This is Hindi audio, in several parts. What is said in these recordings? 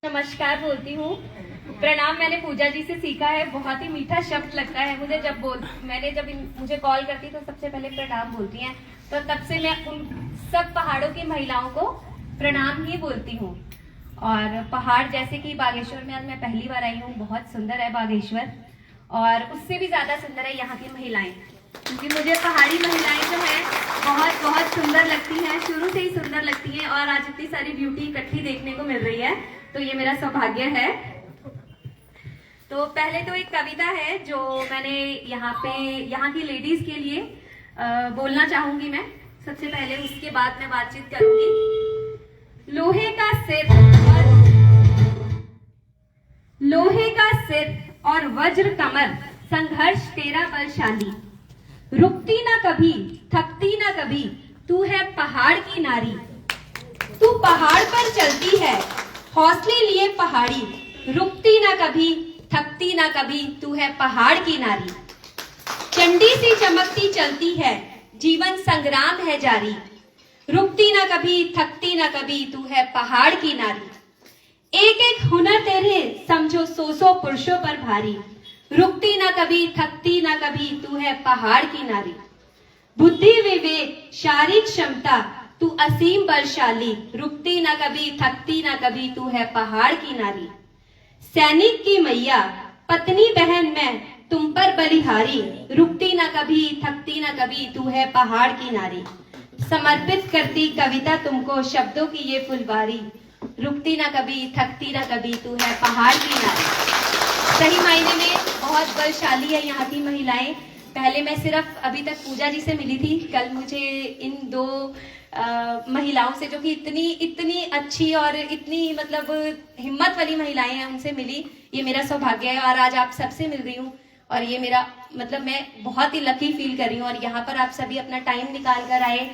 नमस्कार बोलती हूँ। प्रणाम मैंने पूजा जी से सीखा है। बहुत ही मीठा शब्द लगता है मुझे जब मुझे कॉल करती तो सबसे पहले प्रणाम बोलती हैं। तो तब से मैं उन सब पहाड़ों की महिलाओं को प्रणाम ही बोलती हूँ। और पहाड़ जैसे कि बागेश्वर में आज मैं पहली बार आई हूँ। बहुत सुंदर है बागेश्वर, और उससे भी ज्यादा सुंदर है यहाँ की महिलाएं, क्योंकि मुझे पहाड़ी महिलाएं जो है बहुत बहुत सुंदर लगती हैं, शुरू से ही सुंदर लगती हैं। और आज इतनी सारी ब्यूटी इकट्ठी देखने को मिल रही है, तो ये मेरा सौभाग्य है। तो पहले तो एक कविता है जो मैंने यहाँ की लेडीज के लिए बोलना चाहूंगी मैं सबसे पहले, उसके बाद मैं बातचीत करूंगी। लोहे का सिर और वज्र कमर, संघर्ष तेरा बलशाली, रुकती ना कभी थकती ना कभी, तू है पहाड़ की नारी। तू पहाड़ पर चलती है हौसले लिए पहाड़ी, रुकती ना कभी थकती ना कभी, तू है पहाड़ की नारी। चंडी सी चमकती चलती है, जीवन संग्राम है जारी, रुकती ना कभी थकती ना कभी, तू है पहाड़ की नारी। एक एक हुनर तेरे समझो सौ पुरुषों पर भारी, रुकती ना कभी थकती ना कभी, तू है पहाड़ की नारी। बुद्धि विवेक शारीरिक क्षमता, तू असीम बलशाली, रुकती ना कभी थकती ना कभी, तू है पहाड़ की नारी। सैनिक की मैया पत्नी बहन मैं तुम पर बलिहारी, रुकती ना कभी थकती ना कभी, तू है पहाड़ की नारी। समर्पित करती कविता तुमको शब्दों की ये फुलवारी, रुकती ना कभी थकती ना कभी, तू है पहाड़ की नारी। सही मायने में बहुत बलशाली है यहाँ की महिलाएं। पहले मैं सिर्फ अभी तक पूजा जी से मिली थी, कल मुझे इन दो महिलाओं से जो कि इतनी अच्छी और इतनी मतलब हिम्मत वाली महिलाएं हैं, उनसे मिली। ये मेरा सौभाग्य है और आज आप सबसे मिल रही हूँ, और ये मेरा मतलब मैं बहुत ही लकी फील कर रही हूँ। और यहाँ पर आप सभी अपना टाइम निकाल कर आए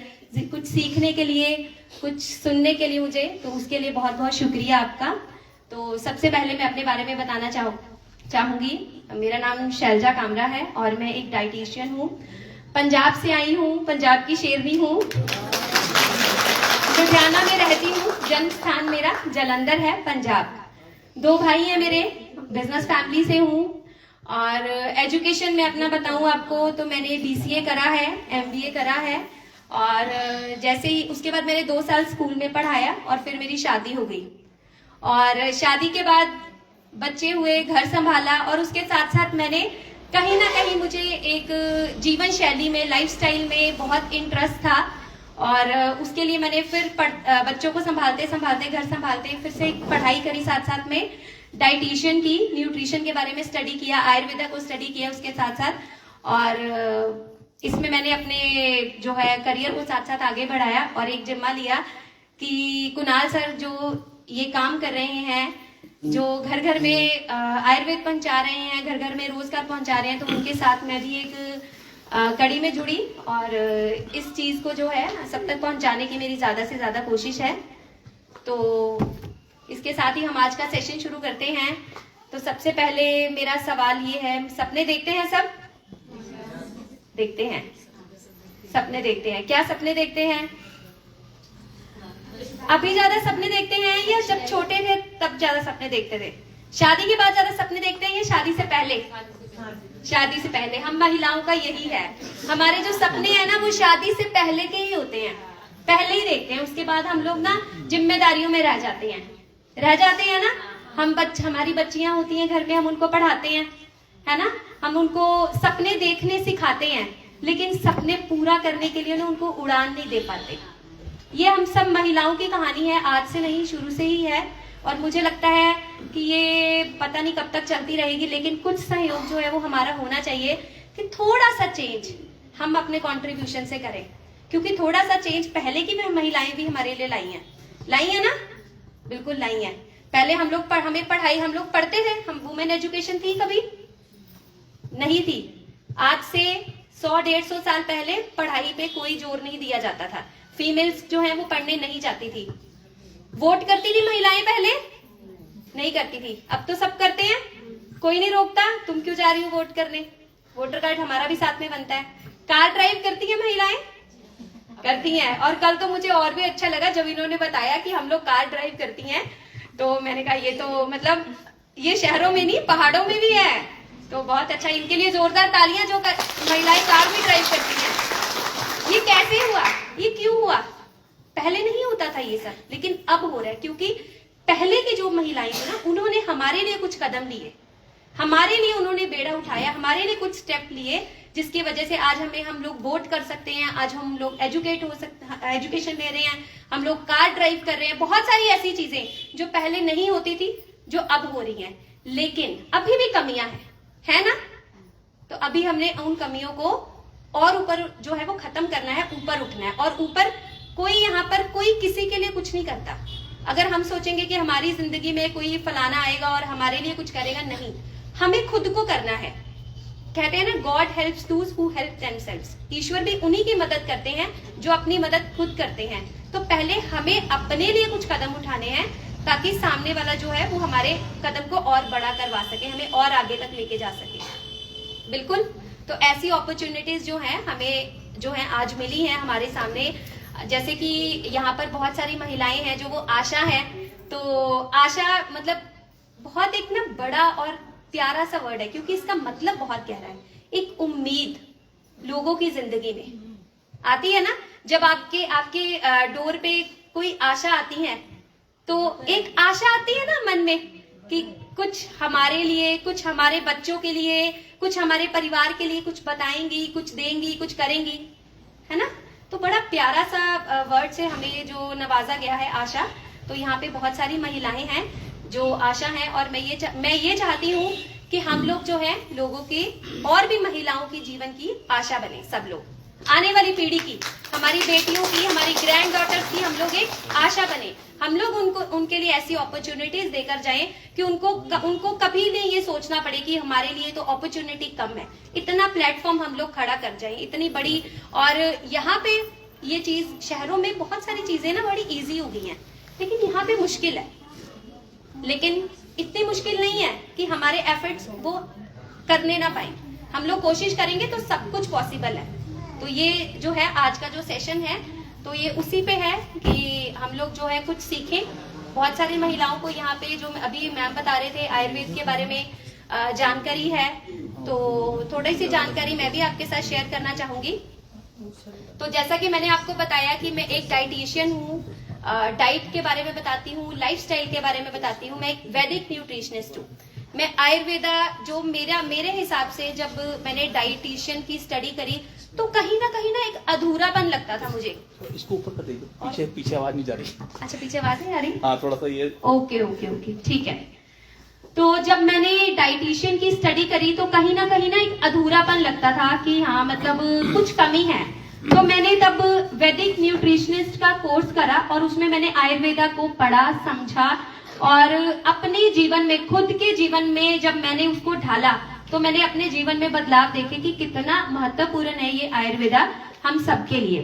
कुछ सीखने के लिए, कुछ सुनने के लिए मुझे, तो उसके लिए बहुत बहुत शुक्रिया आपका। तो सबसे पहले मैं अपने बारे में बताना चाहूंगी। मेरा नाम शैलजा कामरा है और मैं एक डाइटिशियन हूँ। पंजाब से आई हूँ, पंजाब की शेरनी हूँ, लुधियाना में रहती हूँ। जन्म स्थान मेरा जलंधर है, पंजाब। दो भाई हैं मेरे, बिजनेस फैमिली से हूँ। और एजुकेशन में अपना बताऊं आपको तो मैंने BCA करा है, MBA करा है, और जैसे ही उसके बाद मैंने 2 साल स्कूल में पढ़ाया और फिर मेरी शादी हो गई। और शादी के बाद बच्चे हुए, घर संभाला, और उसके साथ साथ मैंने कहीं ना कहीं मुझे एक जीवन शैली में, लाइफस्टाइल में बहुत इंटरेस्ट था। और उसके लिए मैंने फिर बच्चों को संभालते संभालते, घर संभालते, फिर से पढ़ाई करी, साथ साथ में डाइटिशियन की, न्यूट्रिशन के बारे में स्टडी किया, आयुर्वेदा को स्टडी किया उसके साथ साथ। और इसमें मैंने अपने जो है करियर को साथ साथ आगे बढ़ाया और एक जिम्मा लिया कि कुणाल सर जो ये काम कर रहे हैं, जो घर घर में आयुर्वेद पहुंचा रहे हैं, घर घर में रोजगार पहुंचा रहे हैं, तो उनके साथ मैं भी एक कड़ी में जुड़ी और इस चीज को जो है सब तक पहुंचाने की मेरी ज्यादा से ज्यादा कोशिश है। तो इसके साथ ही हम आज का सेशन शुरू करते हैं। तो सबसे पहले मेरा सवाल ये है, सपने देखते हैं सब? देखते हैं, सपने देखते हैं। क्या सपने देखते हैं? अभी ज्यादा सपने देखते हैं या जब छोटे थे तब ज्यादा सपने देखते थे? शादी के बाद ज्यादा सपने देखते हैं या शादी से पहले? शादी से पहले। हम महिलाओं का यही है, हमारे जो सपने हैं ना वो शादी से पहले के ही होते हैं, पहले ही देखते हैं। उसके बाद हम लोग ना जिम्मेदारियों में रह जाते हैं ना। हमारी बच्चियां होती हैं घर में, हम उनको पढ़ाते हैं, है ना, हम उनको सपने देखने सिखाते हैं, लेकिन सपने पूरा करने के लिए ना उनको उड़ान नहीं दे पाते। ये हम सब महिलाओं की कहानी है, आज से नहीं, शुरू से ही है। और मुझे लगता है कि ये पता नहीं कब तक चलती रहेगी, लेकिन कुछ सहयोग जो है वो हमारा होना चाहिए कि थोड़ा सा चेंज हम अपने कंट्रीब्यूशन से करें, क्योंकि थोड़ा सा चेंज पहले की महिलाएं भी हमारे लिए लाई हैं ना, बिल्कुल लाई हैं। पहले हम लोग हम लोग पढ़ते थे, हम वुमेन एजुकेशन थी? कभी नहीं थी। आज से 100-150 साल पहले पढ़ाई पे कोई जोर नहीं दिया जाता था, फीमेल्स जो है वो पढ़ने नहीं जाती थी। वोट करती थी महिलाएं पहले? नहीं करती थी। अब तो सब करते हैं, कोई नहीं रोकता, तुम क्यों जा रही हो वोट करने, वोटर कार्ड हमारा भी साथ में बनता है। कार ड्राइव करती है महिलाएं? करती हैं। और कल तो मुझे और भी अच्छा लगा जब इन्होंने बताया कि हम लोग कार ड्राइव करती हैं, तो मैंने कहा ये तो मतलब ये शहरों में नहीं पहाड़ों में भी है, तो बहुत अच्छा, इनके लिए जोरदार तालियां जो महिलाएं कार भी ड्राइव करती हैं। ये कैसे हुआ, ये क्यों हुआ? पहले नहीं होता था ये सब, लेकिन अब हो रहा है, क्योंकि पहले की जो महिलाएं थी ना, उन्होंने हमारे लिए कुछ कदम लिए, हमारे लिए उन्होंने बेड़ा उठाया, हमारे लिए कुछ स्टेप लिए, जिसकी वजह से आज हम लोग वोट कर सकते हैं, आज हम लोग एजुकेट हो सकते, एजुकेशन ले रहे हैं, हम लोग कार ड्राइव कर रहे हैं, बहुत सारी ऐसी चीजें जो पहले नहीं होती थी, जो अब हो रही हैं। लेकिन अभी भी कमियां हैं, है ना? तो अभी हमने उन कमियों को और ऊपर जो है वो खत्म करना है, ऊपर उठना है। और ऊपर कोई यहाँ पर कोई किसी के लिए कुछ नहीं करता। अगर हम सोचेंगे कि हमारी जिंदगी में कोई फलाना आएगा और हमारे लिए कुछ करेगा, नहीं, हमें खुद को करना है। कहते हैं ना, God helps those who help themselves. ईश्वर भी उन्हीं की मदद करते हैं जो अपनी मदद खुद करते हैं। तो पहले हमें अपने लिए कुछ कदम उठाने हैं, ताकि सामने वाला जो है वो हमारे कदम को और बड़ा करवा सके, हमें और आगे तक लेके जा सके। बिल्कुल। तो ऐसी अपॉर्चुनिटीज जो है हमें जो है आज मिली हैं हमारे सामने। जैसे कि यहाँ पर बहुत सारी महिलाएं हैं जो वो आशा है। तो आशा मतलब बहुत एक ना बड़ा और प्यारा सा वर्ड है, क्योंकि इसका मतलब बहुत गहरा है। एक उम्मीद लोगों की जिंदगी में आती है ना, जब आपके डोर पे कोई आशा आती है, तो एक आशा आती है ना मन में कि कुछ हमारे लिए, कुछ हमारे बच्चों के लिए, कुछ हमारे परिवार के लिए कुछ बताएंगी, कुछ देंगी, कुछ करेंगी, है ना? तो बड़ा प्यारा सा वर्ड से हमें जो नवाजा गया है, आशा। तो यहाँ पे बहुत सारी महिलाएं हैं जो आशा हैं, और मैं ये चाहती हूँ कि हम लोग जो है लोगों के और भी महिलाओं की जीवन की आशा बने। सब लोग आने वाली पीढ़ी की, हमारी बेटियों की, हमारी ग्रैंड डॉटर्स की हम लोग एक आशा बने। हम लोग उनके लिए ऐसी अपॉर्चुनिटीज देकर जाएं कि उनको कभी नहीं ये सोचना पड़े कि हमारे लिए तो अपॉर्चुनिटी कम है। इतना प्लेटफॉर्म हम लोग खड़ा कर जाएं, इतनी बड़ी। और यहाँ पे ये चीज, शहरों में बहुत सारी चीजें ना बड़ी इजी हो गई हैं, लेकिन यहाँ पे मुश्किल है। लेकिन इतनी मुश्किल नहीं है कि हमारे एफर्ट्स वो करने ना पाए। हम लोग कोशिश करेंगे तो सब कुछ पॉसिबल है। तो ये जो है आज का जो सेशन है, तो ये उसी पे है कि हम लोग जो है कुछ सीखें। बहुत सारी महिलाओं को यहाँ पे, जो अभी मैम बता रहे थे आयुर्वेद के बारे में जानकारी है, तो थोड़ी सी जानकारी मैं भी आपके साथ शेयर करना चाहूंगी। तो जैसा कि मैंने आपको बताया कि मैं एक डाइटिशियन हूँ, डाइट के बारे में बताती हूँ, लाइफस्टाइल के बारे में बताती हूँ। मैं एक वैदिक न्यूट्रिशनिस्ट हूँ। मैं आयुर्वेदा जो मेरे हिसाब से जब मैंने डाइटिशियन की स्टडी करी, तो कहीं ना एक अधूरापन लगता था मुझे। इसको ऊपर कर दीजिए, पीछे आवाज नहीं जा रही। अच्छा, पीछे आवाज नहीं आ रही? हाँ, थोड़ा सा ये। ओके, ठीक है। तो जब मैंने डाइटिशियन की स्टडी करी, तो कहीं ना एक अधूरापन लगता था कि हाँ मतलब कुछ कमी है। तो मैंने तब वैदिक न्यूट्रिशनिस्ट का कोर्स करा, और उसमें मैंने आयुर्वेदा को पढ़ा, समझा, और अपने जीवन में, खुद के जीवन में जब मैंने उसको ढाला, तो मैंने अपने जीवन में बदलाव देखे कि कितना महत्वपूर्ण है ये आयुर्वेदा हम सबके लिए।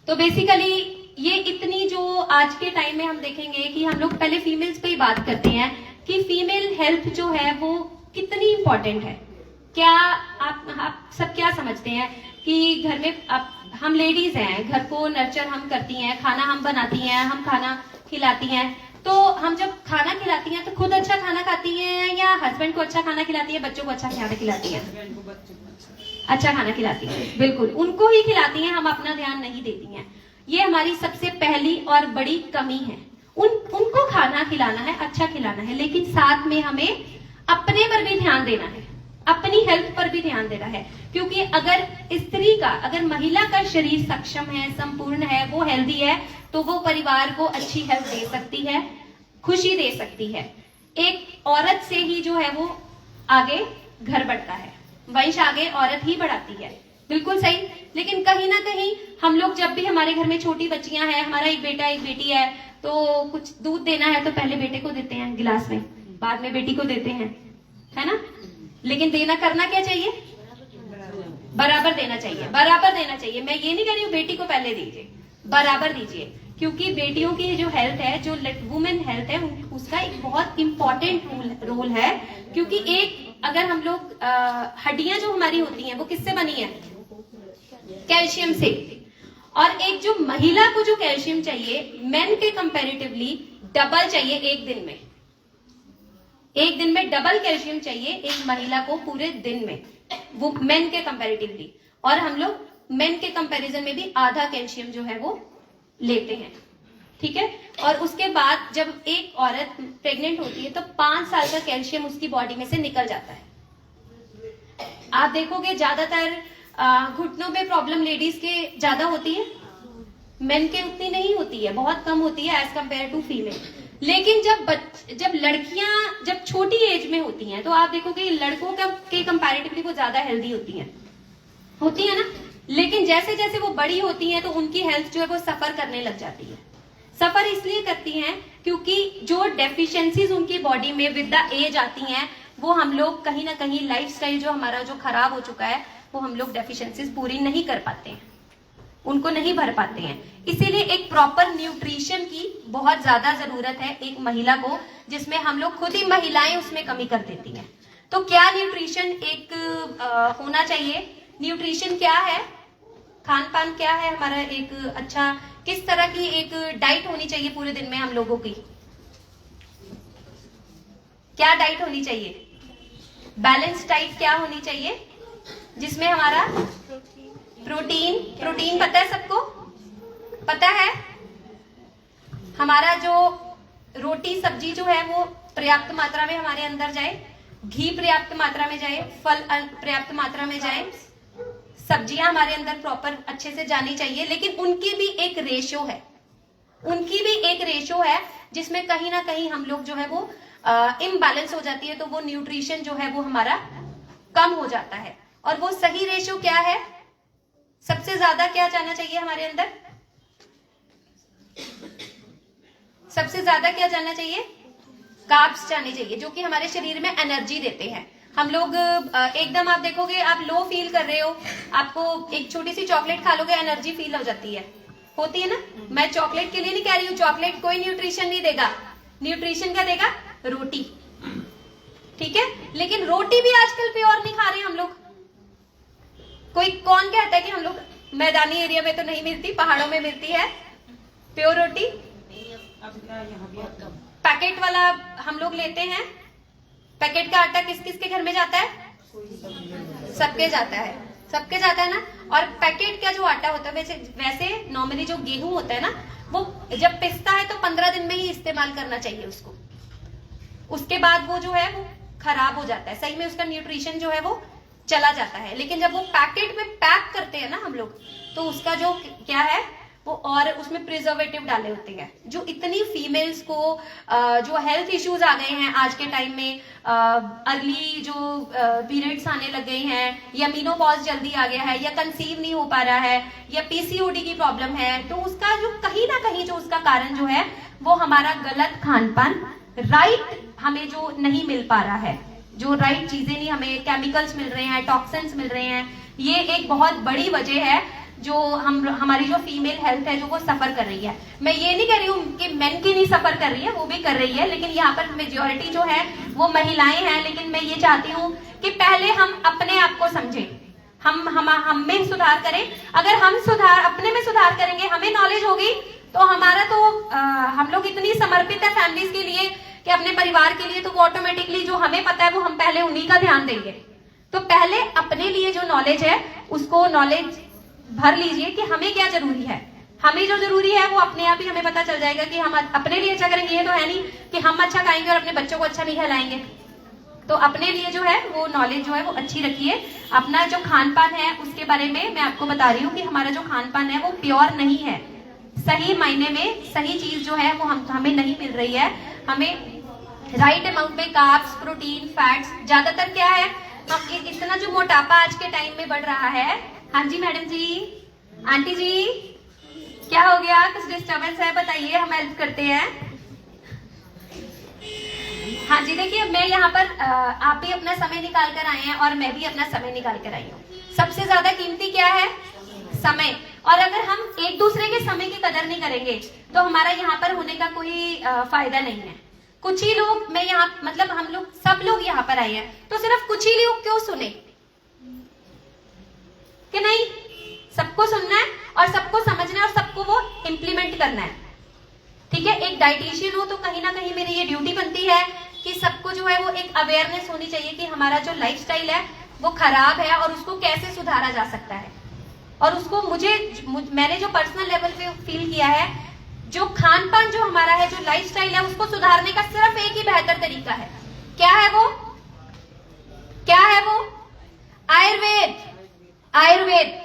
तो बेसिकली ये इतनी जो आज के टाइम में हम देखेंगे कि हम लोग पहले फीमेल्स पे ही बात करते हैं कि फीमेल हेल्थ जो है वो कितनी इंपॉर्टेंट है। क्या आप सब क्या समझते हैं कि घर में हम लेडीज हैं, घर को नर्चर हम करती हैं, खाना हम बनाती हैं, हम खाना खिलाती हैं। तो हम जब खाना खिलाती हैं तो खुद अच्छा खाना खाती हैं, या हस्बैंड को अच्छा खाना खिलाती है, बच्चों को अच्छा खाना खिलाती है? अच्छा खाना खिलाती है, बिल्कुल उनको ही खिलाती हैं, हम अपना ध्यान नहीं देती हैं। ये हमारी सबसे पहली और बड़ी कमी है। उनको खाना खिलाना है, अच्छा खिलाना है, लेकिन साथ में हमें अपने पर भी ध्यान देना है, अपनी हेल्थ पर भी ध्यान देना है। क्योंकि अगर महिला का शरीर सक्षम है, संपूर्ण है, वो हेल्दी है, तो वो परिवार को अच्छी हेल्थ दे सकती है, खुशी दे सकती है। एक औरत से ही जो है वो आगे घर बढ़ता है, वंश आगे औरत ही बढ़ाती है। बिल्कुल सही। लेकिन कहीं ना कहीं हम लोग जब भी, हमारे घर में छोटी बच्चियां हैं, हमारा एक बेटा एक बेटी है, तो कुछ दूध देना है तो पहले बेटे को देते हैं गिलास में, बाद में बेटी को देते हैं, है ना? लेकिन करना क्या चाहिए? बराबर देना चाहिए, बराबर देना चाहिए। मैं ये नहीं कह रही हूँ बेटी को पहले दीजिए, बराबर दीजिए। क्योंकि बेटियों की जो हेल्थ है, जो वुमेन हेल्थ है, उसका एक बहुत इंपॉर्टेंट रोल है। क्योंकि अगर हम लोग हड्डियां जो हमारी होती हैं वो किससे बनी है? कैल्शियम से। और एक जो महिला को जो कैल्शियम चाहिए, मेन के कंपैरेटिवली डबल चाहिए एक दिन में। एक दिन में डबल कैल्शियम चाहिए एक महिला को पूरे दिन में, वो मेन के कंपैरेटिवली। और हम लोग मेन के कंपैरिजन में भी आधा कैल्शियम जो है वो लेते हैं, ठीक है। और उसके बाद जब एक औरत प्रेग्नेंट होती है तो 5 साल का कैल्शियम उसकी बॉडी में से निकल जाता है। आप देखोगे ज्यादातर घुटनों पे प्रॉब्लम लेडीज के ज्यादा होती है, मेन के उतनी नहीं होती है, बहुत कम होती है एज कंपेयर टू फीमेल। लेकिन जब लड़कियां जब छोटी एज में होती हैं तो आप देखोगे लड़कों के कंपैरेटिवली वो ज्यादा हेल्दी होती है ना। लेकिन जैसे जैसे वो बड़ी होती हैं तो उनकी हेल्थ जो है वो सफर करने लग जाती है। सफर इसलिए करती हैं क्योंकि जो डेफिशिएंसीज उनकी बॉडी में विद द एज आती हैं वो हम लोग कहीं ना कहीं लाइफस्टाइल जो हमारा जो खराब हो चुका है वो हम लोग डेफिशिएंसीज पूरी नहीं कर पाते हैं, उनको नहीं भर पाते हैं। इसीलिए एक प्रॉपर न्यूट्रिशन की बहुत ज्यादा जरूरत है एक महिला को, जिसमें हम लोग खुद ही महिलाएं उसमें कमी कर देती हैं। तो क्या न्यूट्रिशन एक होना चाहिए? न्यूट्रिशन क्या है, खान पान क्या है हमारा, एक अच्छा किस तरह की एक डाइट होनी चाहिए पूरे दिन में हम लोगों की? क्या डाइट होनी चाहिए? बैलेंस डाइट क्या होनी चाहिए जिसमें हमारा प्रोटीन पता है सबको, पता है हमारा जो रोटी सब्जी जो है वो पर्याप्त मात्रा में हमारे अंदर जाए, घी पर्याप्त मात्रा में जाए, फल पर्याप्त मात्रा में जाए, सब्जियां हमारे अंदर प्रॉपर अच्छे से जानी चाहिए। लेकिन उनकी भी एक रेशो है जिसमें कहीं ना कहीं हम लोग जो है वो इम्बैलेंस हो जाती है, तो वो न्यूट्रिशन जो है वो हमारा कम हो जाता है। और वो सही रेशो क्या है? सबसे ज्यादा क्या जाना चाहिए हमारे अंदर? सबसे ज्यादा क्या जाना चाहिए? कार्ब्स जाने चाहिए, जो कि हमारे शरीर में एनर्जी देते हैं। हम लोग एकदम आप देखोगे आप लो फील कर रहे हो, आपको एक छोटी सी चॉकलेट खा लोगे एनर्जी फील हो जाती है, होती है ना। मैं चॉकलेट के लिए नहीं कह रही हूँ, चॉकलेट कोई न्यूट्रिशन नहीं देगा, न्यूट्रिशन क्या देगा? रोटी, ठीक है। लेकिन रोटी भी आजकल प्योर नहीं खा रहे हम लोग। कोई कौन कहता है कि हम लोग मैदानी एरिया में तो नहीं मिलती, पहाड़ों में मिलती है प्योर रोटी? पैकेट वाला हम लोग लेते हैं। पैकेट का आटा किस किस के घर में जाता है? सबके जाता है ना। और पैकेट का जो आटा होता है, वैसे नॉर्मली जो गेहूं होता है ना, वो जब पिसता है तो 15 दिन में ही इस्तेमाल करना चाहिए उसको। उसके बाद वो जो है वो खराब हो जाता है, सही में उसका न्यूट्रिशन जो है वो चला जाता है। लेकिन जब वो पैकेट में पैक करते हैं ना हम लोग, तो उसका जो क्या है वो, और उसमें प्रिजर्वेटिव डाले होते हैं। जो इतनी फीमेल्स को जो हेल्थ इश्यूज आ गए हैं आज के टाइम में, अर्ली जो पीरियड्स आने लग गए हैं, या मीनोपॉज जल्दी आ गया है, या कंसीव नहीं हो पा रहा है, या पीसीओडी की प्रॉब्लम है, तो उसका जो कहीं ना कहीं जो उसका कारण जो है वो हमारा गलत खान पान, राइट हमें जो नहीं मिल पा रहा है, जो राइट चीजें नहीं, हमें केमिकल्स मिल रहे हैं, टॉक्सिन्स मिल रहे हैं। ये एक बहुत बड़ी वजह है जो हमारी जो फीमेल हेल्थ है जो वो सफर कर रही है। मैं ये नहीं कह रही हूँ कि मेन की नहीं सफर कर रही है, वो भी कर रही है, लेकिन यहाँ पर मेजोरिटी जो है वो महिलाएं हैं। लेकिन मैं ये चाहती हूँ कि पहले हम अपने आप को समझें, हम में सुधार करें। अगर हम अपने में सुधार करेंगे, हमें नॉलेज होगी, तो हमारा तो हम लोग इतनी समर्पित है फैमिलीज के लिए कि अपने परिवार के लिए, तो वो ऑटोमेटिकली जो हमें पता है वो हम पहले उन्हीं का ध्यान देंगे। तो पहले अपने लिए जो नॉलेज है उसको नॉलेज भर लीजिए कि हमें क्या जरूरी है। हमें जो जरूरी है वो अपने आप ही हमें पता चल जाएगा कि हम अपने लिए अच्छा करेंगे। ये तो है नहीं कि हम अच्छा खाएंगे और अपने बच्चों को अच्छा नहीं खिलाएंगे। तो अपने लिए जो है वो नॉलेज जो है वो अच्छी रखिए। अपना जो खान पान है उसके बारे में मैं आपको बता रही हूँ कि हमारा जो खान पान है वो प्योर नहीं है। सही मायने में सही चीज जो है वो हमें नहीं मिल रही है। हमें राइट अमाउंट में कार्ब्स, प्रोटीन, फैट्स, ज्यादातर क्या है, हम इतना जो मोटापा आज के टाइम में बढ़ रहा है। हाँ जी मैडम जी, आंटी जी, क्या हो गया? कुछ डिस्टर्बेंस है? बताइए, हम हेल्प करते हैं। हाँ जी, देखिए मैं यहाँ पर आप भी अपना समय निकाल कर आए हैं और मैं भी अपना समय निकाल कर आई हूँ। सबसे ज्यादा कीमती क्या है? समय। और अगर हम एक दूसरे के समय की कदर नहीं करेंगे तो हमारा यहाँ पर होने का कोई फायदा नहीं है। कुछ ही लोग, मैं यहाँ मतलब हम लोग सब लोग यहाँ पर आए हैं, तो सिर्फ कुछ ही लोग क्यों सुने कि नहीं? सबको सुनना है और सबको समझना है और सबको वो इम्प्लीमेंट करना है, ठीक है, एक डाइटिशियन हो तो कहीं ना कहीं मेरी ये ड्यूटी बनती है कि सबको जो है वो एक अवेयरनेस होनी चाहिए कि हमारा जो लाइफस्टाइल है वो खराब है और उसको कैसे सुधारा जा सकता है। और उसको मैंने जो पर्सनल लेवल पे फील किया है, जो खान पान जो हमारा है, जो लाइफस्टाइल है, उसको सुधारने का सिर्फ एक ही बेहतर तरीका है। क्या है वो? क्या है वो? आयुर्वेद। आयुर्वेद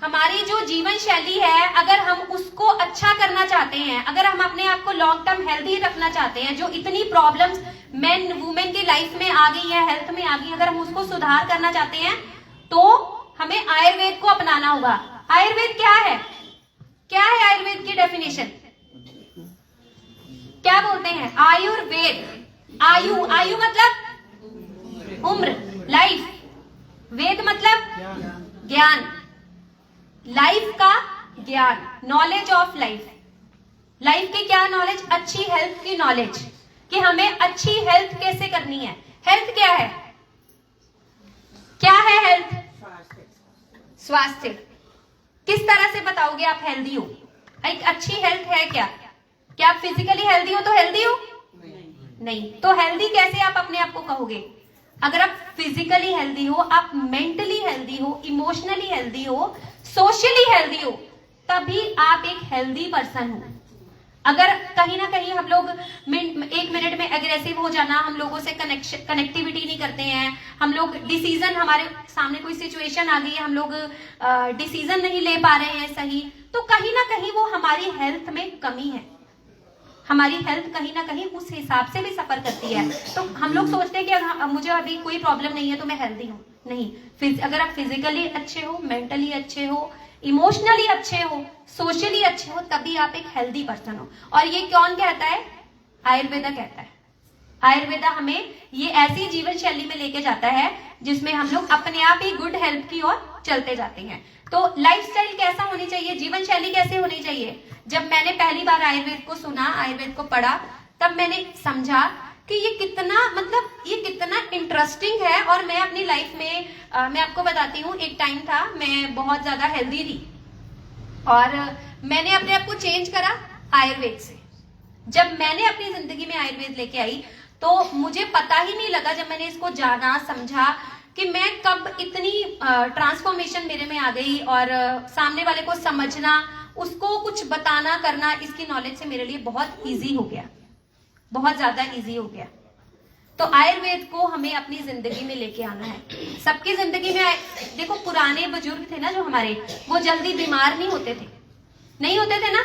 हमारी जो जीवन शैली है, अगर हम उसको अच्छा करना चाहते हैं, अगर हम अपने आप को लॉन्ग टर्म हेल्दी रखना चाहते हैं, जो इतनी प्रॉब्लम्स मेन वुमेन की लाइफ में आ गई है, हेल्थ में आ गई, अगर हम उसको सुधार करना चाहते हैं तो हमें आयुर्वेद को अपनाना होगा। आयुर्वेद क्या है? क्या है आयुर्वेद की डेफिनेशन? क्या बोलते हैं? आयुर्वेद। आयु, आयु मतलब उम्र, लाइफ। वेद मतलब ज्ञान, लाइफ का ज्ञान, नॉलेज ऑफ लाइफ। लाइफ की क्या नॉलेज? अच्छी हेल्थ की नॉलेज, कि हमें अच्छी हेल्थ कैसे करनी है। हेल्थ क्या है? क्या है हेल्थ? स्वास्थ्य। किस तरह से बताओगे आप हेल्दी हो? एक अच्छी हेल्थ है क्या? क्या आप फिजिकली हेल्दी हो तो हेल्दी हो? नहीं। तो हेल्दी कैसे आप अपने आप को कहोगे? अगर आप फिजिकली हेल्दी हो, आप मेंटली हेल्दी हो, इमोशनली हेल्दी हो, सोशली हेल्दी हो, तभी आप एक हेल्दी पर्सन हो। अगर कहीं ना कहीं हम लोग एक मिनट में एग्रेसिव हो जाना, हम लोगों से कनेक्टिविटी नहीं करते हैं, हम लोग डिसीजन, हमारे सामने कोई सिचुएशन आ गई है, हम लोग डिसीजन नहीं ले पा रहे हैं सही, तो कहीं ना कहीं वो हमारी हेल्थ में कमी है। हमारी हेल्थ कहीं ना कहीं उस हिसाब से भी सफर करती है। तो हम लोग सोचते हैं कि मुझे अभी कोई प्रॉब्लम नहीं है तो मैं हेल्दी हूँ। नहीं, अगर आप फिजिकली अच्छे हो, मेंटली अच्छे हो, इमोशनली अच्छे हो, सोशली अच्छे हो, तभी आप एक हेल्दी पर्सन हो। और ये कौन कहता है? आयुर्वेदा कहता है। आयुर्वेदा हमें ये ऐसी जीवन शैली में लेके जाता है जिसमें हम लोग अपने आप ही गुड हेल्थ की ओर चलते जाते हैं। तो लाइफस्टाइल कैसा होनी चाहिए, जीवन शैली कैसे होनी चाहिए? जब मैंने पहली बार आयुर्वेद को सुना, आयुर्वेद को पढ़ा, तब मैंने समझा कि ये कितना इंटरेस्टिंग है। और मैं अपनी लाइफ में मैं आपको बताती हूँ, एक टाइम था मैं बहुत ज्यादा हेल्दी थी और मैंने अपने आप को चेंज करा आयुर्वेद से। जब मैंने अपनी जिंदगी में आयुर्वेद लेके आई तो मुझे पता ही नहीं लगा, जब मैंने इसको जाना, समझा, कि मैं कब इतनी ट्रांसफॉर्मेशन मेरे में आ गई। और सामने वाले को समझना, उसको कुछ बताना करना, इसकी नॉलेज से मेरे लिए बहुत इजी हो गया, बहुत ज्यादा इजी हो गया। तो आयुर्वेद को हमें अपनी जिंदगी में लेके आना है। सबकी जिंदगी में देखो, पुराने बुजुर्ग थे ना जो हमारे, वो जल्दी बीमार नहीं होते थे। नहीं होते थे ना?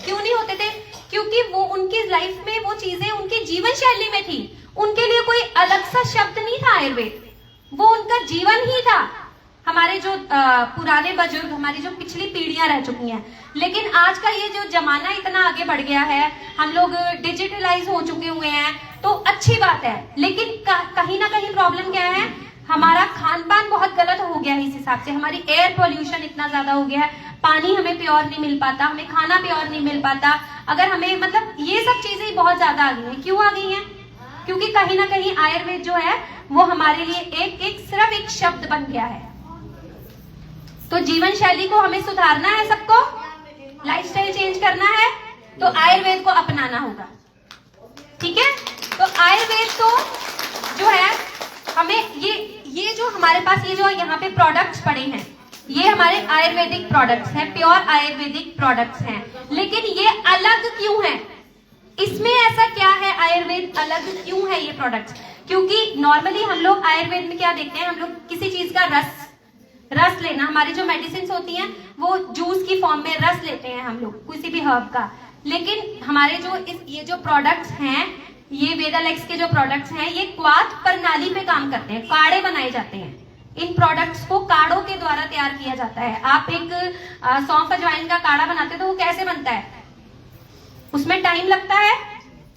क्यों नहीं होते थे? क्योंकि वो उनकी लाइफ में वो चीजें उनकी जीवन शैली में थी। उनके लिए कोई अलग सा शब्द नहीं था आयुर्वेद, वो उनका जीवन ही था। हमारे जो पुराने बुजुर्ग, हमारी जो पिछली पीढ़ियां रह चुकी हैं। लेकिन आज का ये जो जमाना इतना आगे बढ़ गया है, हम लोग डिजिटलाइज हो चुके हुए हैं, तो अच्छी बात है। लेकिन कहीं ना कहीं प्रॉब्लम क्या है? हमारा खान पान बहुत गलत हो गया है। इस हिसाब से हमारी एयर पोल्यूशन इतना ज्यादा हो गया है, पानी हमें प्योर नहीं मिल पाता, हमें खाना प्योर नहीं मिल पाता। अगर हमें ये सब चीजें बहुत ज्यादा आ गई हैं। क्यों आ गई हैं? क्योंकि कहीं ना कहीं आयुर्वेद जो है वो हमारे लिए सिर्फ एक शब्द बन गया है। तो जीवन शैली को हमें सुधारना है, सबको लाइफस्टाइल चेंज करना है, तो आयुर्वेद को अपनाना होगा। ठीक है? तो आयुर्वेद तो जो है हमें ये जो हमारे पास ये जो यहाँ पे प्रोडक्ट्स पड़े हैं, ये हमारे आयुर्वेदिक प्रोडक्ट्स हैं, प्योर आयुर्वेदिक प्रोडक्ट्स हैं। लेकिन ये अलग क्यों है? इसमें ऐसा क्या है? आयुर्वेद अलग क्यों है ये प्रोडक्ट्स? क्योंकि नॉर्मली हम लोग आयुर्वेद में क्या देखते हैं, हम लोग किसी चीज का रस लेना, हमारी जो मेडिसिन होती हैं वो जूस की फॉर्म में रस लेते हैं हम लोग किसी भी हर्ब का। लेकिन हमारे ये जो प्रोडक्ट्स हैं, ये वेदालेक्स के जो प्रोडक्ट्स हैं, ये क्वाथ प्रणाली पे काम करते हैं, काढ़े बनाए जाते हैं। इन प्रोडक्ट्स को काढ़ों के द्वारा तैयार किया जाता है। आप एक सौंफ अजवाइन का काढ़ा बनाते हो तो वो कैसे बनता है? उसमें टाइम लगता है,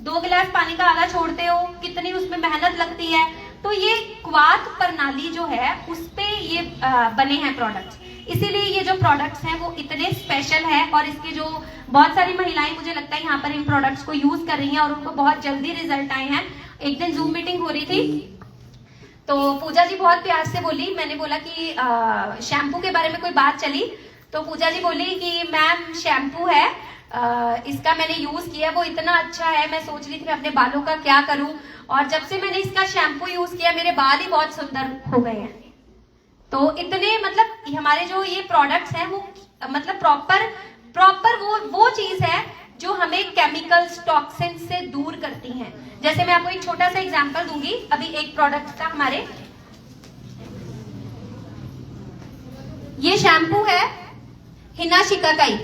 2 गिलास पानी का आधा छोड़ते हो, कितनी उसमें मेहनत लगती है। तो ये क्वाथ प्रणाली जो है उस पे ये बने हैं प्रोडक्ट्स। इसीलिए ये जो प्रोडक्ट्स हैं वो इतने स्पेशल है। और इसके जो बहुत सारी महिलाएं मुझे लगता है यहाँ पर इन प्रोडक्ट्स को यूज कर रही हैं और उनको बहुत जल्दी रिजल्ट आए हैं। एक दिन जूम मीटिंग हो रही थी तो पूजा जी बहुत प्यार से बोली, मैंने बोला कि शैम्पू के बारे में कोई बात चली, तो पूजा जी बोली कि मैम शैम्पू है इसका मैंने यूज किया, वो इतना अच्छा है। मैं सोच रही थी मैं अपने बालों का क्या करूं, और जब से मैंने इसका शैम्पू यूज किया मेरे बाल ही बहुत सुंदर हो गए हैं। तो इतने मतलब हमारे जो ये प्रोडक्ट्स हैं वो मतलब प्रॉपर वो चीज है जो हमें केमिकल्स टॉक्सिन से दूर करती हैं। जैसे मैं आपको एक छोटा सा एग्जांपल दूंगी। अभी एक प्रोडक्ट था हमारे, ये शैम्पू है हिना शिकाकाई,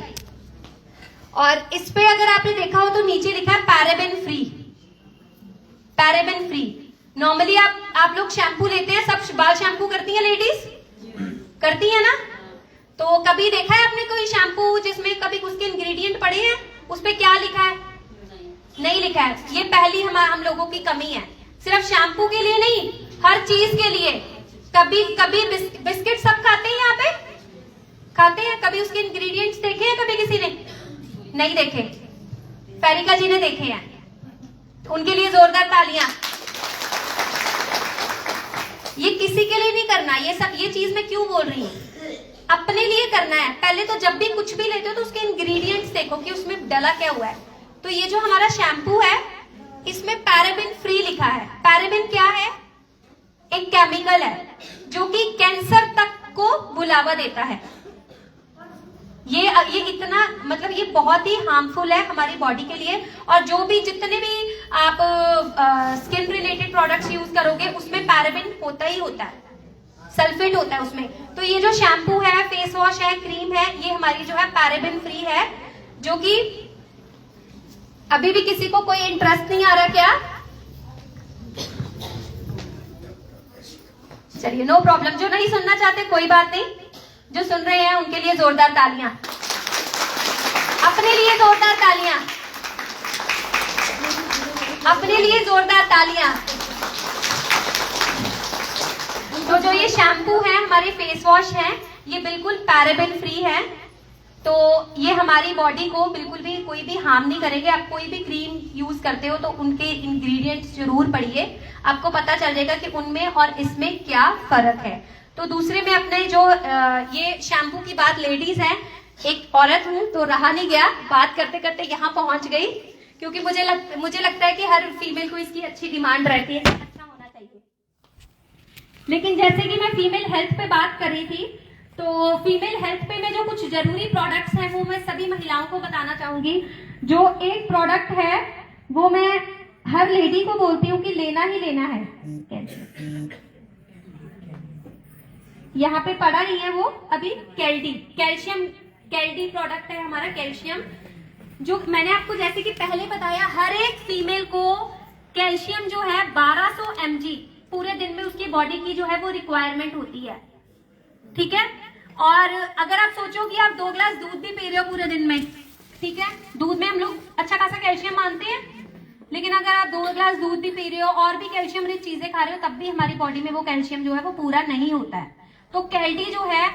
और इस पे अगर आपने देखा हो तो नीचे लिखा है paraben free. Paraben free. Normally आप लोग शैम्पू लेते हैं, सब बाल शैम्पू करती हैं लेडीज, करती है ना? तो कभी देखा है आपने कोई शैम्पू जिसमें कभी उसके इंग्रेडिएंट पढ़े हैं, उस पे क्या लिखा है? नहीं लिखा है। ये पहली हम लोगों की कमी है। सिर्फ शैम्पू के लिए नहीं, हर चीज के लिए। कभी बिस्किट सब खाते हैं, यहाँ पे खाते हैं, कभी उसके इंग्रेडिएंट्स देखे हैं कभी किसी ने? नहीं देखे। पेरिका जी ने देखे हैं, उनके लिए जोरदार तालियां। ये किसी के लिए नहीं करना, ये चीज मैं क्यों बोल रही हूँ, अपने लिए करना है। पहले तो जब भी कुछ भी लेते हो तो उसके इंग्रेडिएंट्स देखो कि उसमें डला क्या हुआ है। तो ये जो हमारा शैम्पू है इसमें पैराबेन फ्री लिखा है। पैराबेन क्या है? एक केमिकल है जो कि कैंसर तक को बुलावा देता है। ये इतना मतलब ये बहुत ही हार्मफुल है हमारी बॉडी के लिए। और जो भी जितने भी आप स्किन रिलेटेड प्रोडक्ट्स यूज करोगे उसमें पैराबेन होता ही होता है, सल्फेट होता है उसमें। तो ये जो शैम्पू है, फेस वॉश है, क्रीम है, ये हमारी जो है पैराबेन फ्री है। जो कि अभी भी किसी को कोई इंटरेस्ट नहीं आ रहा क्या? चलिए नो प्रॉब्लम। जो नहीं सुनना चाहते कोई बात नहीं, जो सुन रहे हैं उनके लिए जोरदार तालियां, अपने लिए जोरदार तालियां, अपने लिए जोरदार तालियां। तो जो ये शैम्पू है, हमारे फेस वॉश है, ये बिल्कुल पैराबेन फ्री है। तो ये हमारी बॉडी को बिल्कुल भी कोई भी हार्म नहीं करेंगे। आप कोई भी क्रीम यूज करते हो तो उनके इंग्रेडिएंट्स जरूर पढ़िए, आपको पता चल जाएगा कि उनमें और इसमें क्या फर्क है। तो दूसरे में अपने जो ये शैम्पू की बात, लेडीज है, एक औरत हूं तो रहा नहीं गया, बात करते करते यहाँ पहुंच गई, क्योंकि मुझे लगता है कि हर फीमेल को इसकी अच्छी डिमांड रहती है, अच्छा होना चाहिए। लेकिन जैसे कि मैं फीमेल हेल्थ पे बात कर रही थी, तो फीमेल हेल्थ पे में जो कुछ जरूरी प्रोडक्ट्स हैं वो मैं सभी महिलाओं को बताना चाहूंगी। जो एक प्रोडक्ट है वो मैं हर लेडी को बोलती हूँ कि लेना ही लेना है। यहाँ पे पड़ा नहीं है वो अभी, कैल्शियम प्रोडक्ट है हमारा, कैल्शियम। जो मैंने आपको जैसे कि पहले बताया, हर एक फीमेल को कैल्शियम जो है 1200 mg पूरे दिन में उसकी बॉडी की जो है वो रिक्वायरमेंट होती है, ठीक है। और अगर आप सोचो कि आप 2 ग्लास दूध भी पी रहे हो पूरे दिन में, ठीक है, दूध में हम लोग अच्छा खासा कैल्शियम मानते हैं, लेकिन अगर आप 2 ग्लास दूध भी पी रहे हो और भी कैल्शियम रिच चीजें खा रहे हो, तब भी हमारी बॉडी में वो कैल्शियम जो है वो पूरा नहीं होता है। तो कैल्डी जो है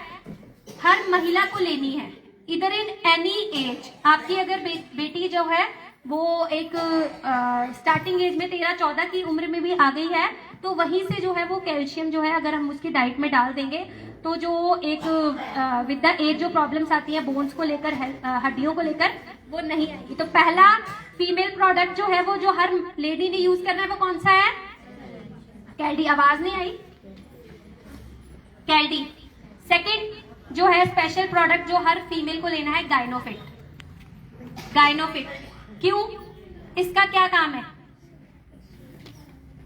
हर महिला को लेनी है, इधर इन एनी एज। आपकी अगर बेटी जो है वो एक स्टार्टिंग एज में 13-14 की उम्र में भी आ गई है, तो वहीं से जो है वो कैल्शियम जो है अगर हम उसकी डाइट में डाल देंगे तो जो एक विद द एज जो प्रॉब्लम्स आती है बोन्स को लेकर, हड्डियों को लेकर, वो नहीं आएगी। तो पहला फीमेल प्रोडक्ट जो है वो जो हर लेडी ने यूज करना है वो कौन सा है? कैल्डी। आवाज नहीं आई? कैल्डी। सेकंड जो है स्पेशल प्रोडक्ट जो हर फीमेल को लेना है, गाइनोफिट। क्यों? इसका क्या काम है?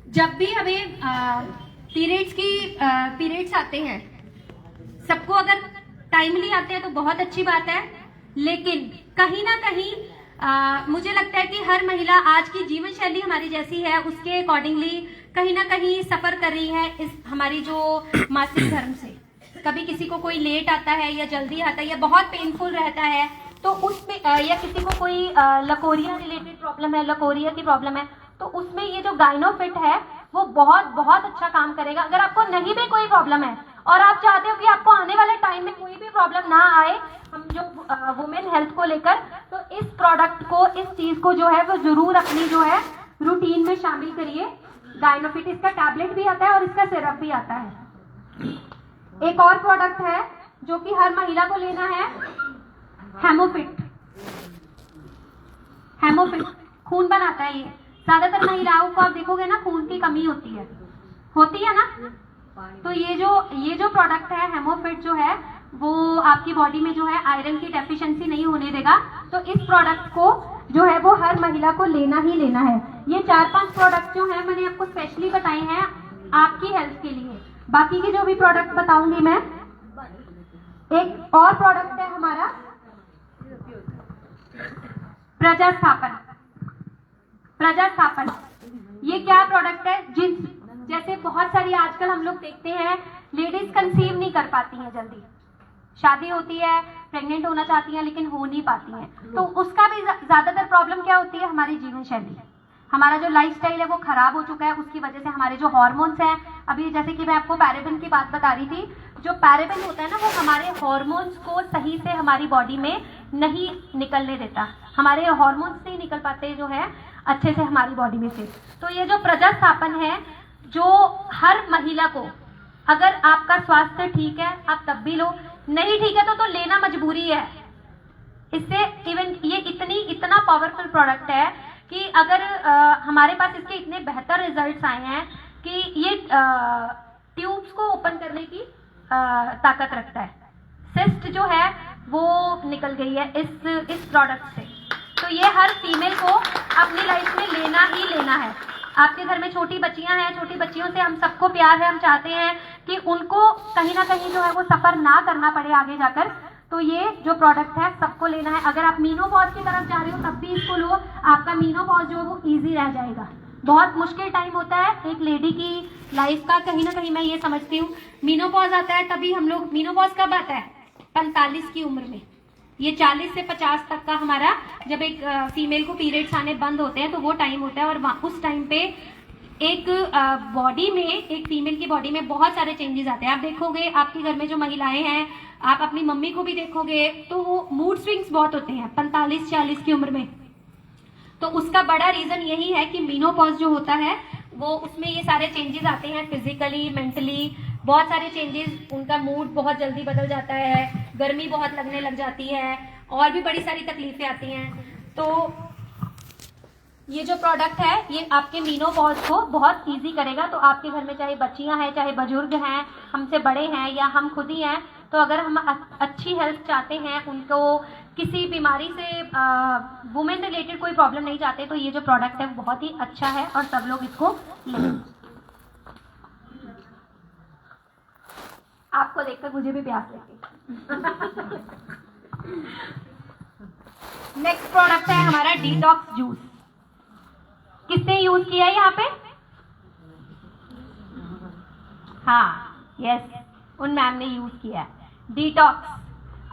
जब भी हमें पीरियड्स आते हैं, सबको अगर टाइमली आते हैं तो बहुत अच्छी बात है, लेकिन कहीं ना कहीं मुझे लगता है कि हर महिला आज की जीवन शैली हमारी जैसी है उसके अकॉर्डिंगली कहीं ना कहीं सफर कर रही है इस हमारी जो मासिक धर्म से। कभी किसी को कोई लेट आता है या जल्दी आता है या बहुत पेनफुल रहता है, तो उसमें या किसी को कोई लकोरिया रिलेटेड प्रॉब्लम है, लकोरिया की प्रॉब्लम है, तो उसमें ये जो गाइनोफिट है वो बहुत बहुत अच्छा काम करेगा। अगर आपको नहीं भी कोई प्रॉब्लम है और आप चाहते हो कि आपको आने वाले टाइम में कोई भी प्रॉब्लम ना आए, हम जो वुमेन हेल्थ को लेकर, तो इस प्रोडक्ट को, इस चीज को जो है वो जरूर अपनी जो है रूटीन में शामिल करिए। गाइनोफिट, इसका टैबलेट भी आता है और इसका सिरप भी आता है। एक और प्रोडक्ट है जो कि हर महिला को लेना है, हेमोफिट। हेमोफिल, खून बनाता है ये। ज्यादातर महिलाओं को आप देखोगे ना खून की कमी होती है ना। तो ये जो प्रोडक्ट है हेमोफिट जो है वो आपकी बॉडी में जो है आयरन की डेफिशिएंसी नहीं होने देगा। तो इस प्रोडक्ट को जो है वो हर महिला को लेना ही लेना है। ये 4-5 प्रोडक्ट जो है मैंने आपको स्पेशली बताए हैं आपकी हेल्थ के लिए। बाकी के जो भी प्रोडक्ट बताऊंगी मैं। एक और प्रोडक्ट है हमारा प्रजास्थापन। ये क्या प्रोडक्ट है? जैसे बहुत सारी आजकल हम लोग देखते हैं लेडीज कंसीव नहीं कर पाती हैं, जल्दी शादी होती है, प्रेग्नेंट होना चाहती हैं लेकिन हो नहीं पाती हैं। तो उसका भी ज्यादातर प्रॉब्लम क्या होती है? हमारी जीवन शैली, हमारा जो लाइफस्टाइल है वो खराब हो चुका है। उसकी वजह से हमारे जो हार्मोन्स हैं, अभी जैसे कि मैं आपको पैराबिन की बात बता रही थी, जो पैराबिन होता है ना वो हमारे हार्मोन्स को सही से हमारी बॉडी में नहीं निकलने देता। हमारे हार्मोन्स नहीं निकल पाते जो है अच्छे से हमारी बॉडी में से। तो ये जो प्रजास्थापन है जो हर महिला को, अगर आपका स्वास्थ्य ठीक है आप तब भी लो, नहीं ठीक है तो लेना मजबूरी है। इससे इवन ये इतना पावरफुल प्रोडक्ट है कि अगर हमारे पास इसके इतने बेहतर रिजल्ट्स आए हैं कि ये ट्यूब्स को ओपन करने की ताकत रखता है। सिस्ट जो है वो निकल गई है इस प्रोडक्ट से। तो ये हर फीमेल को अपनी लाइफ में लेना ही लेना है। आपके घर में छोटी बच्चियां हैं, छोटी बच्चियों से हम सबको प्यार है, हम चाहते हैं कि उनको कहीं ना कहीं जो है वो सफर ना करना पड़े आगे जाकर। तो ये जो प्रोडक्ट है सबको लेना है। अगर आप मीनोपॉज की तरफ जा रहे हो तब भी इसको लो, आपका मीनोपॉज जो है वो ईजी रह जाएगा। बहुत मुश्किल टाइम होता है एक लेडी की लाइफ का, कहीं ना कहीं मैं ये समझती हूँ। मीनोपॉज आता है तभी हम लोग, मीनोपॉज कब आता है? 45 की उम्र में। ये 40 से 50 तक का हमारा जब एक फीमेल को पीरियड्स आने बंद होते हैं तो वो टाइम होता है। और उस टाइम पे एक बॉडी में, एक फीमेल की बॉडी में बहुत सारे चेंजेस आते हैं। आप देखोगे आपके घर में जो महिलाएं हैं, आप अपनी मम्मी को भी देखोगे तो वो मूड स्विंग्स बहुत होते हैं 45-40 की उम्र में। तो उसका बड़ा रीजन यही है कि मीनोपॉज जो होता है वो उसमें ये सारे चेंजेस आते हैं, फिजिकली, मेंटली बहुत सारे चेंजेस। उनका मूड बहुत जल्दी बदल जाता है, गर्मी बहुत लगने लग जाती है और भी बड़ी सारी तकलीफें आती हैं। तो ये जो प्रोडक्ट है ये आपके मीनोपॉज को बहुत इजी करेगा। तो आपके घर में चाहे बच्चियां हैं, चाहे बुजुर्ग हैं, हमसे बड़े हैं या हम खुद ही हैं, तो अगर हम अच्छी हेल्थ चाहते हैं, उनको किसी बीमारी से वुमेन रिलेटेड कोई प्रॉब्लम नहीं चाहते, तो ये जो प्रोडक्ट है वो बहुत ही अच्छा है और सब लोग इसको लें। आपको देखकर मुझे भी प्यास लगी। नेक्स्ट प्रोडक्ट है हमारा डिटॉक्स जूस। किसने यूज किया है यहाँ पे? हाँ, यस, उन मैम ने यूज किया है डिटॉक्स।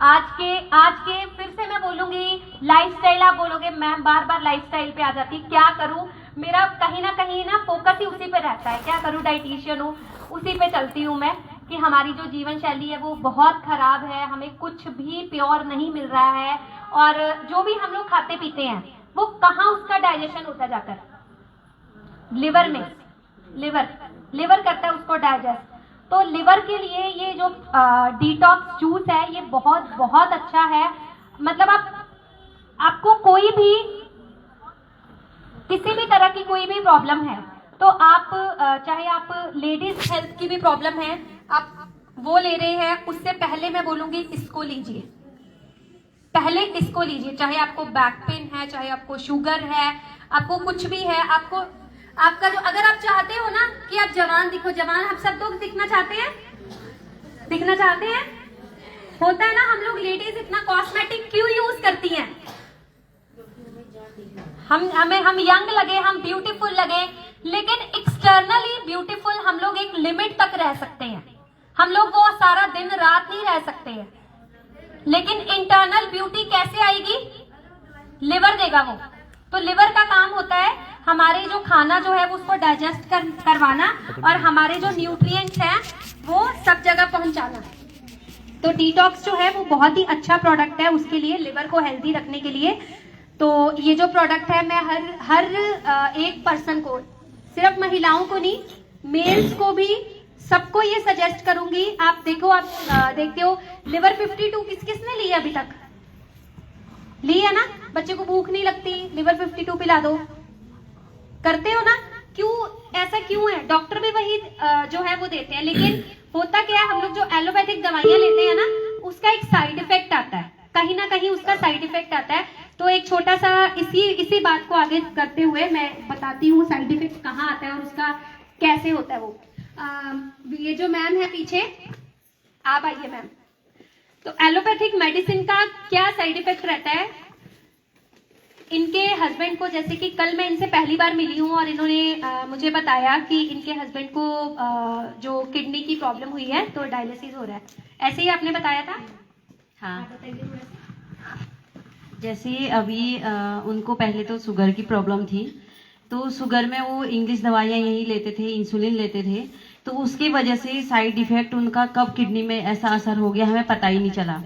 आज के फिर से मैं बोलूंगी लाइफस्टाइल। आप बोलोगे मैम बार बार लाइफस्टाइल पे आ जाती, क्या करूं? मेरा कहीं ना फोकस ही उसी पे रहता है। क्या करूं, डाइटिशियन हूं, उसी पे चलती हूं मैं कि हमारी जो जीवन शैली है वो बहुत खराब है, हमें कुछ भी प्योर नहीं मिल रहा है और जो भी हम लोग खाते पीते हैं वो कहाँ उसका डाइजेशन होता जाकर? लिवर में। लिवर करता है उसको डाइजेस्ट। तो लिवर के लिए ये जो डिटॉक्स जूस है ये बहुत बहुत अच्छा है। मतलब आपको कोई भी किसी भी तरह की कोई भी प्रॉब्लम है तो आप चाहे आप लेडीज हेल्थ की भी प्रॉब्लम है, आप वो ले रहे हैं, उससे पहले मैं बोलूंगी इसको लीजिए। पहले इसको लीजिए, चाहे आपको बैक पेन है, चाहे आपको शुगर है, आपको कुछ भी है, आपका जो, अगर आप चाहते हो ना कि आप जवान दिखो, जवान हम सब लोग दिखना चाहते हैं, होता है ना। हम लोग लेडीज इतना कॉस्मेटिक क्यों यूज करती हैं? हम यंग लगे, हम ब्यूटीफुल लगे, लेकिन एक्सटर्नली ब्यूटीफुल हम लोग एक लिमिट तक रह सकते हैं। हम लोग वो सारा दिन रात नहीं रह सकते हैं, लेकिन इंटरनल ब्यूटी कैसे आएगी? लिवर देगा वो। तो लिवर का काम होता है हमारे जो खाना जो है वो उसको डाइजेस्ट करवाना और हमारे जो न्यूट्रिएंट्स हैं वो सब जगह पहुंचाना। तो डिटॉक्स जो है वो बहुत ही अच्छा प्रोडक्ट है उसके लिए, लिवर को हेल्दी रखने के लिए। तो ये जो प्रोडक्ट है मैं हर एक पर्सन को, सिर्फ महिलाओं को नहीं, मेल्स को भी, सबको ये सजेस्ट करूंगी। आप देखो, आप देखते हो लिवर 52 किसने ली है अभी तक? ली है ना? बच्चे को भूख नहीं लगती, लिवर 52 पिला दो, करते हो ना? क्यों, ऐसा क्यों है? डॉक्टर भी वही जो है वो देते हैं, लेकिन होता क्या है, हम लोग जो एलोपैथिक दवाइयां लेते हैं ना, उसका एक साइड इफेक्ट आता है, कहीं ना कहीं उसका साइड इफेक्ट आता है। तो एक छोटा सा इसी बात को आगे करते हुए मैं बताती हूँ साइड इफेक्ट कहाँ आता है और उसका कैसे होता है वो। ये जो मैम है पीछे, आप आइए मैम। तो एलोपैथिक मेडिसिन का क्या साइड इफेक्ट रहता है? इनके हस्बैंड को, जैसे कि कल मैं इनसे पहली बार मिली हूँ और इन्होंने मुझे बताया कि इनके हस्बैंड को जो किडनी की प्रॉब्लम हुई है तो डायलिसिस हो रहा है, ऐसे ही आपने बताया था? हाँ, जैसे अभी उनको पहले तो शुगर की प्रॉब्लम थी, तो शुगर में वो इंग्लिश दवाइयाँ यही लेते थे, इंसुलिन लेते थे, तो उसकी वजह से साइड इफेक्ट उनका कब किडनी में ऐसा असर हो गया हमें पता ही नहीं चला।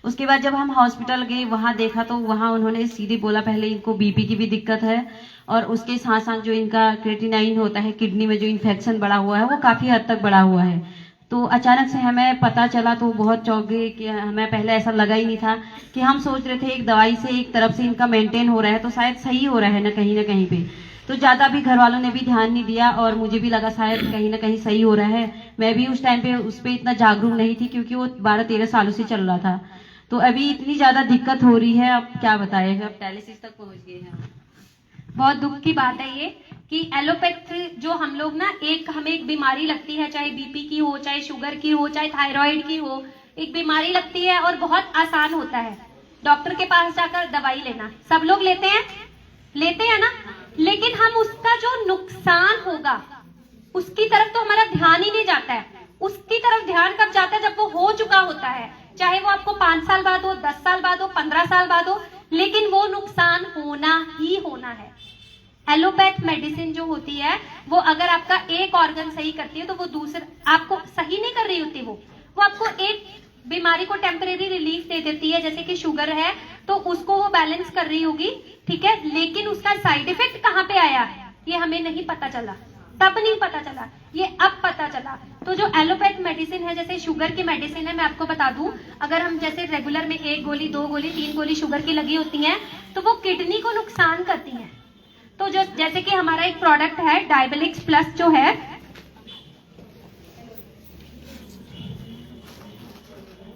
उसके बाद जब हम हॉस्पिटल गए, वहाँ देखा तो वहाँ उन्होंने सीधे बोला पहले इनको बीपी की भी दिक्कत है और उसके साथ साथ जो इनका क्रेटिनाइन होता है, किडनी में जो इन्फेक्शन बढ़ा हुआ है वो काफ़ी हद तक बढ़ा हुआ है। तो अचानक से हमें पता चला तो बहुत चौंक गए कि हमें पहले ऐसा लगा ही नहीं था, कि हम सोच रहे थे एक दवाई से एक तरफ से इनका मेंटेन हो रहा है तो शायद सही हो रहा है ना कहीं पे, तो ज़्यादा भी घर वालों ने भी ध्यान नहीं दिया और मुझे भी लगा शायद कहीं ना कहीं सही हो रहा है। मैं भी उस टाइम पे उस पर इतना जागरूक नहीं थी क्योंकि वो 12-13 सालों से चल रहा था। तो अभी इतनी ज़्यादा दिक्कत हो रही है, अब क्या बताएं, अब डायलिसिस तक पहुँच गए हैं। बहुत दुख की बात है ये कि एलोपैथी जो हम लोग ना, हमें एक बीमारी लगती है, चाहे बीपी की हो, चाहे शुगर की हो, चाहे थायराइड की हो, एक बीमारी लगती है और बहुत आसान होता है डॉक्टर के पास जाकर दवाई लेना। सब लोग लेते हैं ना, लेकिन हम उसका जो नुकसान होगा उसकी तरफ तो हमारा ध्यान ही नहीं जाता है। उसकी तरफ ध्यान कब जाता है? जब वो हो चुका होता है, चाहे वो आपको 5 साल बाद हो, 10 साल बाद हो, 15 साल बाद हो, लेकिन वो नुकसान होना ही होना है। एलोपैथ मेडिसिन जो होती है वो अगर आपका एक ऑर्गन सही करती है तो वो दूसरा आपको सही नहीं कर रही होती, वो आपको एक बीमारी को टेम्परेरी रिलीफ दे देती है। जैसे कि शुगर है तो उसको वो बैलेंस कर रही होगी, ठीक है, लेकिन उसका साइड इफेक्ट कहाँ पे आया ये हमें नहीं पता चला, तब नहीं पता चला, ये अब पता चला। तो जो एलोपैथ मेडिसिन है, जैसे शुगर की मेडिसिन है, मैं आपको बता दूं, अगर हम जैसे रेगुलर में 1 गोली, 2 गोली, 3 गोली शुगर की लगी होती हैं तो वो किडनी को नुकसान करती हैं। तो जो जैसे कि हमारा एक प्रोडक्ट है डायबेलिक्स प्लस, जो है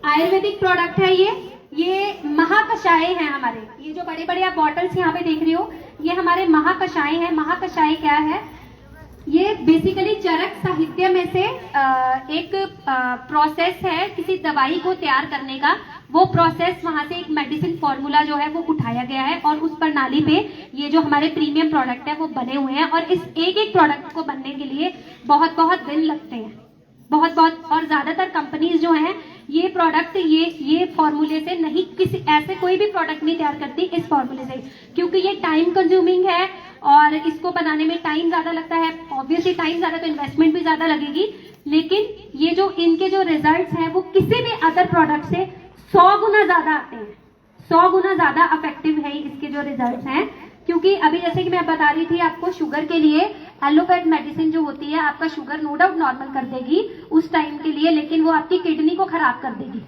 आयुर्वेदिक प्रोडक्ट है, ये महाकषाय हैं हमारे। ये जो बड़े बड़े आप बॉटल्स यहाँ पे देख रही हो, ये हमारे महाकषाय हैं। महाकषाय क्या है? ये बेसिकली चरक साहित्य में से एक प्रोसेस है किसी दवाई को तैयार करने का। वो प्रोसेस, वहां से एक मेडिसिन फॉर्मूला जो है वो उठाया गया है और उस प्रणाली पे ये जो हमारे प्रीमियम प्रोडक्ट है वो बने हुए हैं। और इस एक प्रोडक्ट को बनने के लिए बहुत दिन लगते हैं, बहुत। और ज्यादातर कंपनीज जो हैं ये प्रोडक्ट ये फॉर्मूले से नहीं, किसी ऐसे कोई भी प्रोडक्ट नहीं तैयार करती इस फॉर्मूले से, क्योंकि ये टाइम कंज्यूमिंग है और इसको बनाने में टाइम ज्यादा लगता है। ऑब्वियसली टाइम ज्यादा तो इन्वेस्टमेंट भी ज्यादा लगेगी, लेकिन ये जो इनके जो रिजल्ट्स हैं वो किसी भी अदर प्रोडक्ट से 100 गुना ज्यादा आते हैं, 100 गुना ज्यादा इफेक्टिव है इसके जो रिजल्ट्स हैं। क्योंकि अभी जैसे कि मैं बता रही थी आपको, शुगर के लिए एलोपैथ मेडिसिन जो होती है आपका शुगर नो डाउट नॉर्मल कर देगी उस टाइम के लिए, लेकिन वो आपकी किडनी को खराब कर देगी।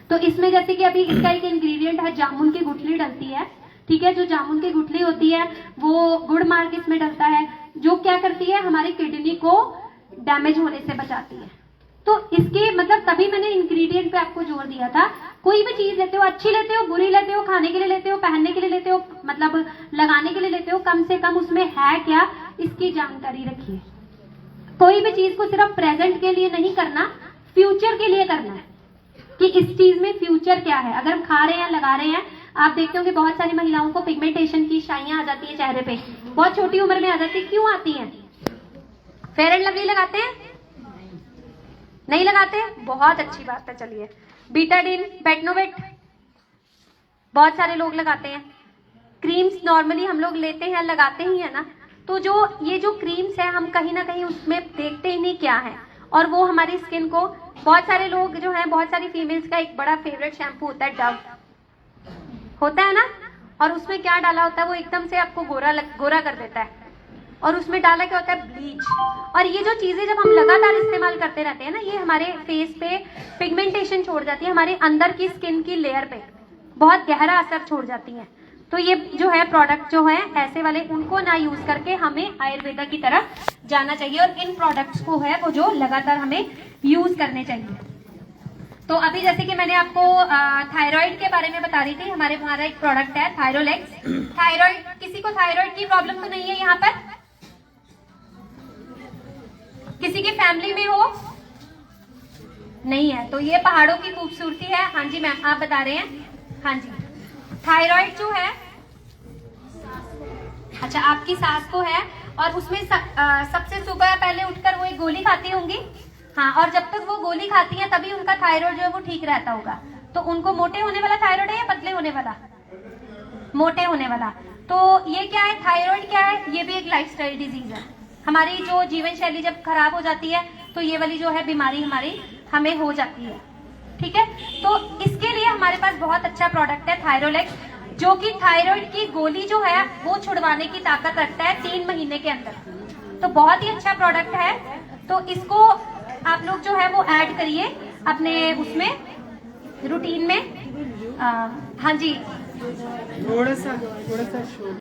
तो इसमें जैसे कि अभी इसका एक इंग्रेडिएंट है, जामुन की गुठली डलती है, ठीक है। जो जामुन की गुठली होती है वो गुड़ मार्क इसमें डलता है, जो क्या करती है हमारी किडनी को डैमेज होने से बचाती है। तो इसके मतलब तभी मैंने इंग्रेडिएंट पे आपको जोर दिया था। कोई भी चीज लेते हो, अच्छी लेते हो, बुरी लेते हो, खाने के लिए लेते हो, पहनने के लिए लेते हो, मतलब लगाने के लिए लेते हो, कम से कम उसमें है क्या इसकी जानकारी रखिए। कोई भी चीज को सिर्फ प्रेजेंट के लिए नहीं करना, फ्यूचर के लिए करना है कि इस चीज में फ्यूचर क्या है। अगर हम खा रहे हैं, लगा रहे हैं, आप देखते हो कि बहुत सारी महिलाओं को पिगमेंटेशन की शाइयां आ जाती है चेहरे पे, बहुत छोटी उम्र में आ जाती है। क्यों आती है? फेयर एंड लवली लगाते हैं? नहीं लगाते? बहुत अच्छी बात है। चलिए, बीटाडीन, बेटनोवेट बहुत सारे लोग लगाते हैं। क्रीम्स नॉर्मली हम लोग लेते हैं, लगाते ही है ना। तो जो ये जो क्रीम्स है हम कहीं ना कहीं उसमें देखते ही नहीं क्या है, और वो हमारी स्किन को, बहुत सारे लोग जो हैं, बहुत सारी फीमेल्स का एक बड़ा फेवरेट शैम्पू होता है डव, होता है ना, और उसमें क्या डाला होता है वो एकदम से आपको गोरा कर देता है, और उसमें डाला क्या होता है? ब्लीच। और ये जो चीजें जब हम लगातार इस्तेमाल करते रहते हैं ना, ये हमारे फेस पे पिगमेंटेशन छोड़ जाती है, हमारे अंदर की स्किन की लेयर पे बहुत गहरा असर छोड़ जाती है। तो ये जो है प्रोडक्ट जो है ऐसे वाले उनको ना यूज करके हमें आयुर्वेदा की तरफ जाना चाहिए और इन प्रोडक्ट्स को है वो जो लगातार हमें यूज करने चाहिए। तो अभी जैसे कि मैंने आपको थायराइड के बारे में बता रही थी, हमारा एक प्रोडक्ट है थायरोलेक्स। थायराइड, किसी को थायराइड की प्रॉब्लम तो नहीं है यहाँ पर? किसी की फैमिली में हो? नहीं है, तो ये पहाड़ों की खूबसूरती है। हाँ जी मैम, आप बता रहे हैं। हाँ जी, थायराइड जो है, अच्छा आपकी सास को है और उसमें सबसे सुबह पहले उठकर वो एक गोली खाती होंगी। हाँ, और जब तक वो गोली खाती हैं तभी उनका थायराइड जो है वो ठीक रहता होगा। तो उनको मोटे होने वाला थायराइड है या पतले होने वाला? मोटे होने वाला। तो ये क्या है, थायराइड क्या है? ये भी एक लाइफस्टाइल डिजीज है। हमारी जो जीवन शैली जब खराब हो जाती है तो ये वाली जो है बीमारी हमें हो जाती है। ठीक है, तो इसके लिए हमारे पास बहुत अच्छा प्रोडक्ट है थायरोलेक्स, जो कि थायराइड की गोली जो है वो छुड़वाने की ताकत रखता है 3 महीने के अंदर। तो बहुत ही अच्छा प्रोडक्ट है। तो इसको आप लोग जो है वो ऐड करिए अपने उसमें रूटीन में। हाँ जी, थोड़ा सा